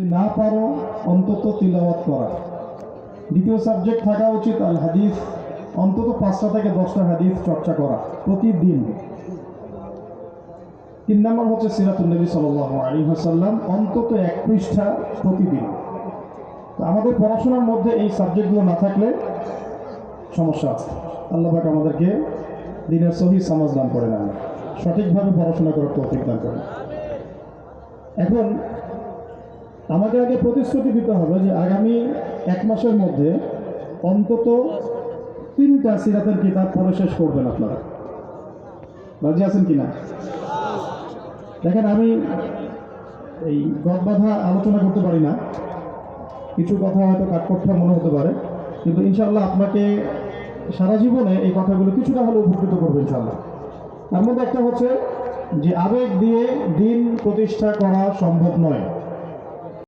যদি না পারো অন্তত তিলাওয়াত করা। দ্বিতীয় সাবজেক্ট থাকা উচিত আল হাদিস, অন্তত 5টা থেকে 10টা হাদিস চর্চা করা প্রতিদিন। 3 নম্বর হচ্ছে সিরাতুন নবী সাল্লাল্লাহু আলাইহি ওয়াসাল্লাম, অন্তত 1 পৃষ্ঠা প্রতিদিন। তো আমাদের পড়াশোনার মধ্যে এই সাবজেক্টগুলো না থাকলে সমস্যা আছে। আল্লাহ পাক আমাদেরকে দিনের সহিহ সমাজ দান করেন, আমরা সঠিকভাবে পড়াশোনা করার তৌফিক দান করেন। এখন আমাকে আগে প্রতিশ্রুতি দিতে হবে যে আগামী 1 মাসের মধ্যে অন্তত 3টা সিরাতের কিতাব পড়ে শেষ করবেন আপনারা। রাজি আছেন কিনা? দেখেন, আমি এই গদবাঁধা আলোচনা করতে পারি না, কিছু কথা হয়তো কাঠকোট্টা মনে হতে পারে, কিন্তু ইনশাআল্লাহ আপনাকে সারা জীবনে এই কথাগুলো কিছুটা হলেও উপকৃত করবে ইনশাআল্লাহ। তার মধ্যে একটা হচ্ছে যে আবেগ দিয়ে দিন প্রতিষ্ঠা করা সম্ভব নয়।